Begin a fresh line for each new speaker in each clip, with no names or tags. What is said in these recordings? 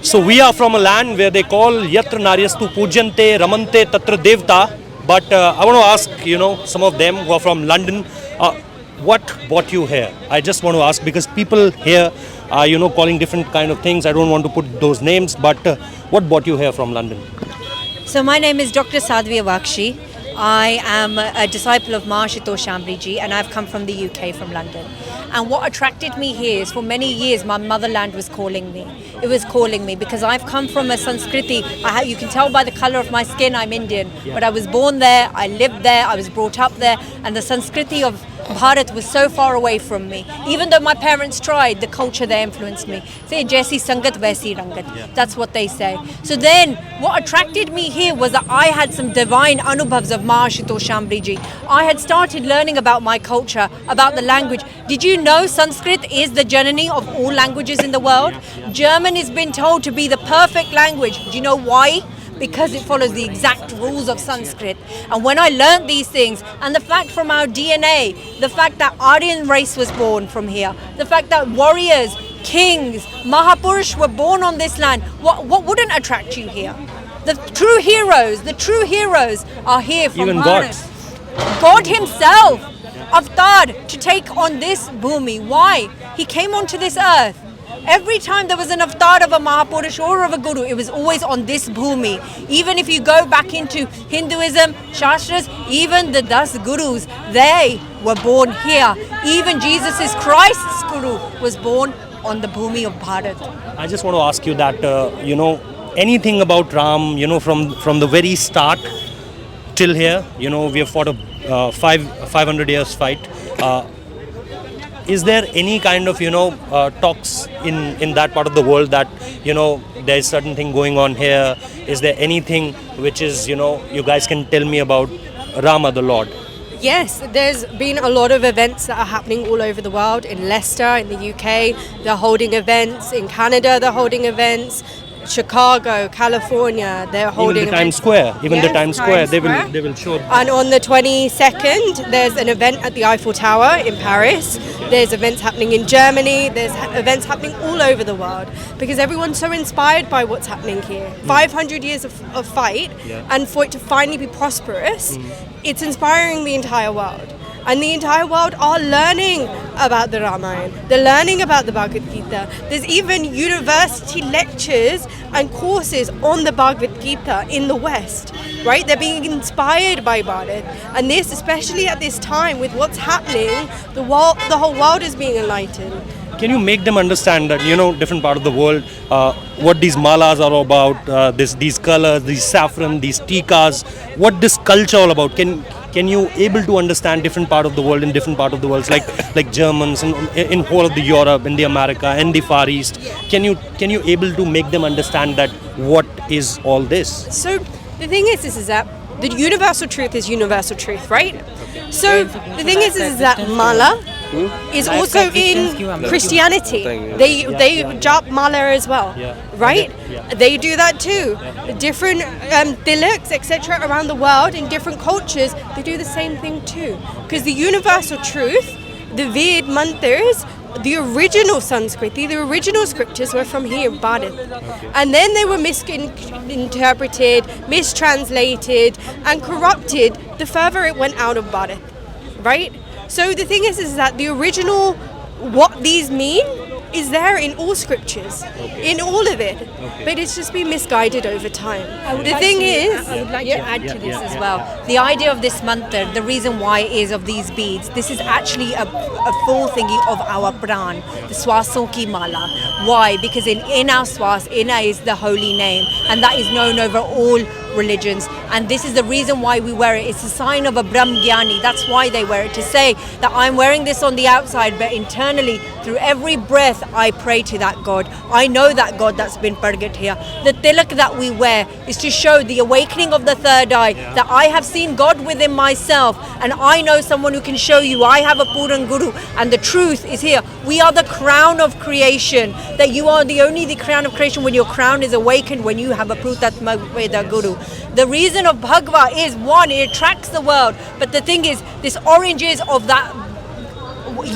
So we are from a land where they call Yatra Naryastu Pujante Ramante Tatra Devta. But I want to ask, some of them who are from London, what brought you here? I just want to ask because people here are, calling different kind of things. I don't want to put those names, but what brought you here from London?
So my name is Dr. Sadhvi Vakshi. I am a disciple of Mahashito Shambriji and I've come from the UK, from London. And what attracted me here is for many years my motherland was calling me. It was calling me because I've come from a Sanskriti. You can tell by the color of my skin I'm Indian, but I was born there, I lived there, I was brought up there, and the Sanskriti of Bharat was so far away from me. Even though my parents tried, the culture there influenced me. Say, Jaisi Sangat, Vaisi Rangat. That's what they say. So then, what attracted me here was that I had some divine anubhavs of Mahashito Shambriji. I had started learning about my culture, about the language. Did you know Sanskrit is the janani of all languages in the world? German has been told to be the perfect language. Do you know why? Because it follows the exact rules of Sanskrit. And when I learned these things, and the fact from our DNA, the fact that Aryan race was born from here, the fact that warriors, kings, Mahapurush were born on this land, what wouldn't attract you here? The true heroes are here from
Even
Bharat. God himself, Avatar, to take on this bhumi. Why? He came onto this earth. Every time there was an avatar of a Mahapurush or of a Guru, it was always on this bhumi. Even if you go back into Hinduism, Shastras, even the 10 Gurus, they were born here. Even Jesus Christ's Guru was born on the bhumi of Bharat.
I just want to ask you that, anything about Ram, from the very start till here, we have fought a 500 years fight. Is there any kind of, talks in that part of the world that, there is certain thing going on here? Is there anything which is, you guys can tell me about Rama, the Lord?
Yes, there's been a lot of events that are happening all over the world. In Leicester, in the UK, they're holding events. In Canada, they're holding events. Chicago, California, they're holding
even the Times Square. Even the Times Square, they will show.
And on the 22nd, there's an event at the Eiffel Tower in Paris. There's events happening in Germany. There's events happening all over the world because everyone's so inspired by what's happening here. 500 years of fight, and for it to finally be prosperous, it's inspiring the entire world. And the entire world are learning about the Ramayana. They're learning about the Bhagavad Gita. There's even university lectures and courses on the Bhagavad Gita in the West, right? They're being inspired by Bharat. And this, especially at this time with what's happening, the whole world is being enlightened.
Can you make them understand that, different part of the world, what these malas are about, these colors, these saffron, these tikas, what this culture all about? Can you able to understand different part of the world in different part of the world, like Germans in whole of the Europe, in the America, and the Far East? Can you able to make them understand that what is all this?
So the thing is that the universal truth is universal truth, right? So the thing is that mala is also in Christianity. They jap mala as well, right? They do that too. Different tilaks, etc. around the world in different cultures, they do the same thing too. Because the universal truth, the Ved mantras, the original Sanskriti, the original scriptures were from here, Bharat. And then they were misinterpreted, mistranslated, and corrupted the further it went out of Bharat, right? So the thing is that the original, what these mean, is there in all scriptures, in all of it, but it's just been misguided over time.
I would like to add to this as well. The idea of this mantra, the reason why is of these beads, this is actually a full thingy of our pran, the swason ki mala. Why? Because in our swas, is the holy name, and that is known over all religions, and this is the reason why we wear it. It's a sign of a Brahmgyani. That's why they wear it, to say that I'm wearing this on the outside, but internally, through every breath, I pray to that God. I know that God that's been purged here. The tilak that we wear is to show the awakening of the third eye, that I have seen God within myself, and I know someone who can show you. I have a Puran Guru, and the truth is here. We are the crown of creation, that you are the crown of creation when your crown is awakened, when you have a Prutatma Veda Guru. The reason of Bhagava is, one, it attracts the world, but the thing is, this orange is of that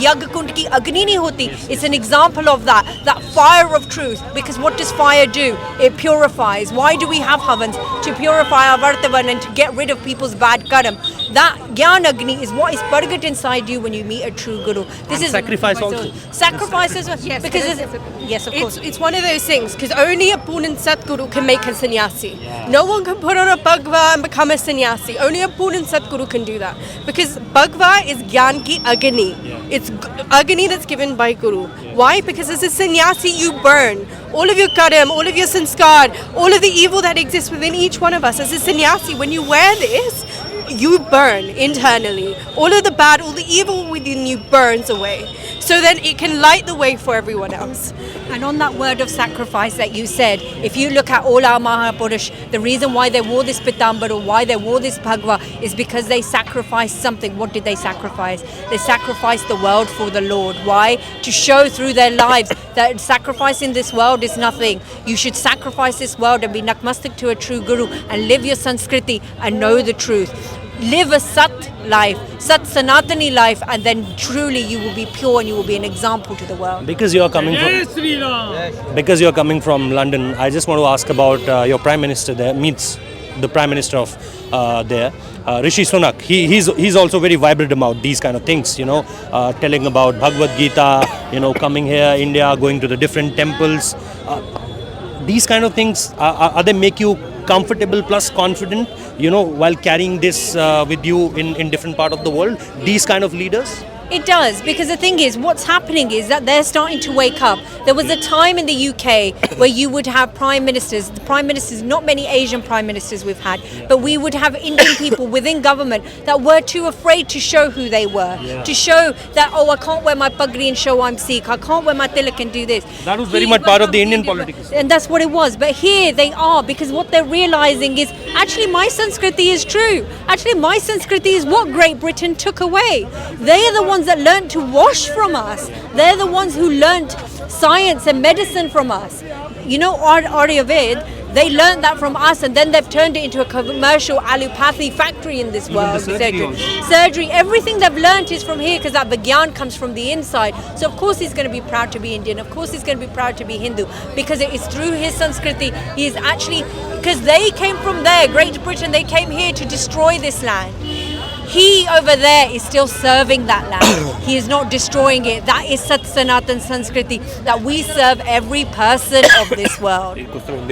यज्ञ कुंड की अग्नि नहीं होती. It's an example of that fire of truth. Because what does fire do? It purifies. Why do we have havans? To purify our vartavan and to get rid of people's bad karma. That Gyan Agni is what is purged inside you when you meet a true Guru. This is
sacrifice also.
Sacrifice as well.
Yes,
because yes, of course.
It's one of those things, because only a Poonan Satguru can make a sannyasi. No one can put on a Bhagva and become a sannyasi. Only a Poonan Satguru can do that. Because Bhagva is Gyan ki Agni. It's Agni that's given by Guru. Why? Because as a sannyasi you burn all of your karam, all of your sanskar, all of the evil that exists within each one of us. As a sannyasi, when you wear this, you burn internally. All of the bad, all the evil within you burns away. So then it can light the way for everyone else.
And on that word of sacrifice that you said, if you look at all our Mahapurush, the reason why they wore this pitambar or why they wore this bhagwa is because they sacrificed something. What did they sacrifice? They sacrificed the world for the Lord. Why? To show through their lives that sacrificing this world is nothing. You should sacrifice this world and be nakmastik to a true guru and live your Sanskriti and know the truth. Live a Sat life, Sat Sanatani life, and then truly you will be pure and you will be an example to the world.
Because you are coming from London, I just want to ask about your Prime Minister there, meets the Prime Minister of there, Rishi Sunak. He's also very vibrant about these kind of things, telling about Bhagavad Gita, coming here, India, going to the different temples. These kind of things, are they make you comfortable plus confident, while carrying this with you in different part of the world, these kind of leaders?
It does, because the thing is, what's happening is that they're starting to wake up. There was a time in the UK where you would have prime ministers, not many Asian prime ministers we've had, but we would have Indian people within government that were too afraid to show who they were, to show that, I can't wear my pagri and show I'm Sikh, I can't wear my tilak and do this.
That was very much part of the Indian politics.
And that's what it was. But here they are, because what they're realizing is, actually my Sanskriti is true. Actually my Sanskriti is what Great Britain took away. They are the ones that learnt to wash from us. They're the ones who learnt science and medicine from us. Ayurveda, they learned that from us, and then they've turned it into a commercial allopathy factory in this world. Surgery, everything they've learnt is from here, because that Vigyan comes from the inside. So of course he's going to be proud to be Indian. Of course he's going to be proud to be Hindu, because it is through his Sanskriti. He is actually, because they came from there, Great Britain, they came here to destroy this land. He over there is still serving that land. He is not destroying it. That is Sat Sanatan Sanskriti, that we serve every person of this world.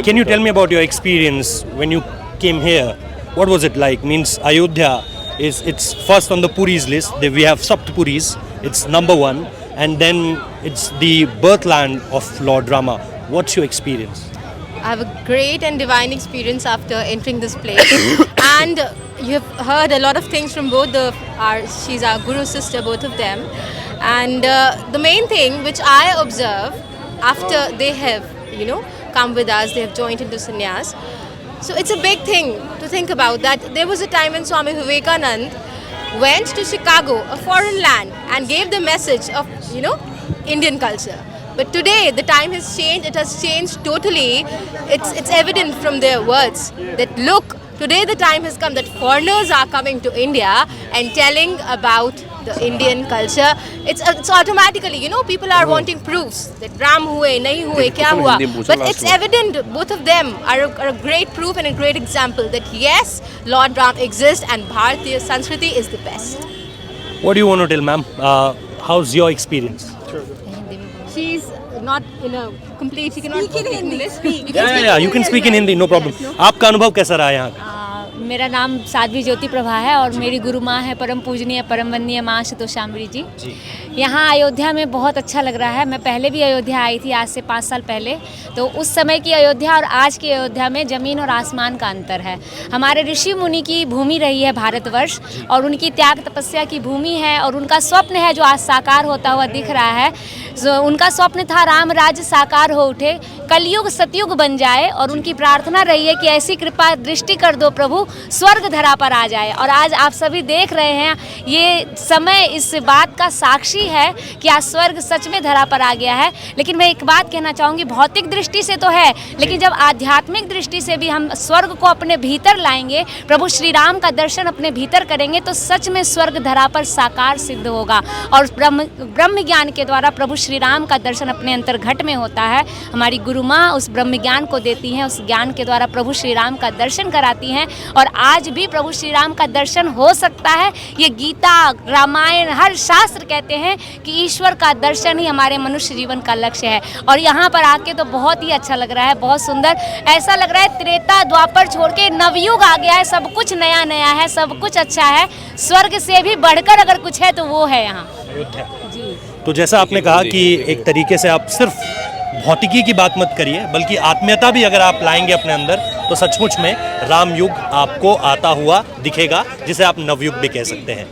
Can you tell me about your experience when you came here? What was it like? Means Ayodhya it's first on the Puris list. We have Sapt Puris. It's number one, and then it's the birthland of Lord Rama. What's your experience?
I have a great and divine experience after entering this place. And you have heard a lot of things from both she's our Guru sister, both of them. And the main thing which I observe after they have, come with us, they have joined into sannyas. So it's a big thing to think about, that there was a time when Swami Vivekanand went to Chicago, a foreign land, and gave the message of, Indian culture. But today the time has changed. It has changed totally. It's evident from their words that look, today the time has come that foreigners are coming to India and telling about the Indian culture. It's automatically, people are wanting proofs that Ram hue, nahi hue, kya hua. But it's evident, both of them are a great proof and a great example that yes, Lord Ram exists and Bharatiya Sanskriti is the best.
What do you want to tell, ma'am? How's your experience?
She's not in a complete, she cannot speak in English.
You can speak in Hindi, no problem. आपका अनुभव कैसा रहा यहाँ का?
मेरा नाम साध्वी ज्योति प्रभा है और मेरी गुरु माँ है परम पूजनीय परम वंदनीय माँ आशुतोषाम्बरी जी। यहाँ अयोध्या में बहुत अच्छा लग रहा है। मैं पहले भी अयोध्या आई थी, आज से 5 साल पहले। तो उस समय की अयोध्या और आज की अयोध्या में ज़मीन और आसमान का अंतर है। हमारे ऋषि मुनि की भूमि रही है भारतवर्ष, और उनकी त्याग तपस्या की भूमि है, और उनका स्वप्न है जो आज साकार होता हुआ दिख रहा है। उनका स्वप्न था राम राज्य साकार हो उठे, कलयुग सतयुग बन जाए, और उनकी प्रार्थना रही है कि ऐसी कृपा दृष्टि कर दो प्रभु स्वर्ग धरा पर आ जाए। और आज आप सभी देख रहे हैं, ये समय इस बात का साक्षी है कि आज स्वर्ग सच में धरा पर आ गया है। लेकिन मैं एक बात कहना चाहूँगी, भौतिक दृष्टि से तो है, लेकिन जब आध्यात्मिक दृष्टि से भी हम स्वर्ग को अपने भीतर लाएंगे, प्रभु श्री राम का दर्शन अपने भीतर करेंगे, तो सच में स्वर्ग धरा पर साकार सिद्ध होगा। और ब्रह्म ज्ञान के द्वारा प्रभु श्री राम का दर्शन अपने अंतर्घट में होता है। हमारी गुरु माँ उस ब्रह्म ज्ञान को देती हैं, उस ज्ञान के द्वारा प्रभु श्री राम का दर्शन कराती हैं। और आज भी प्रभु श्री राम का दर्शन हो सकता है। ये गीता, रामायण, हर शास्त्र कहते हैं कि ईश्वर का दर्शन ही हमारे मनुष्य जीवन का लक्ष्य है। और यहाँ पर आके तो बहुत ही अच्छा लग रहा है, बहुत सुंदर। ऐसा लग रहा है त्रेता द्वापर छोड़ के नवयुग आ गया है, सब कुछ नया नया है, सब कुछ अच्छा है। स्वर्ग से भी बढ़कर अगर कुछ है तो वो है यहाँ
अयोध्या जी। तो जैसा आपने कहा कि एक तरीके से आप सिर्फ भौतिकी की बात मत करिए, बल्कि आत्मीयता भी अगर आप लाएंगे अपने अंदर, तो सचमुच में राम युग आपको आता हुआ दिखेगा, जिसे आप नवयुग भी कह सकते हैं।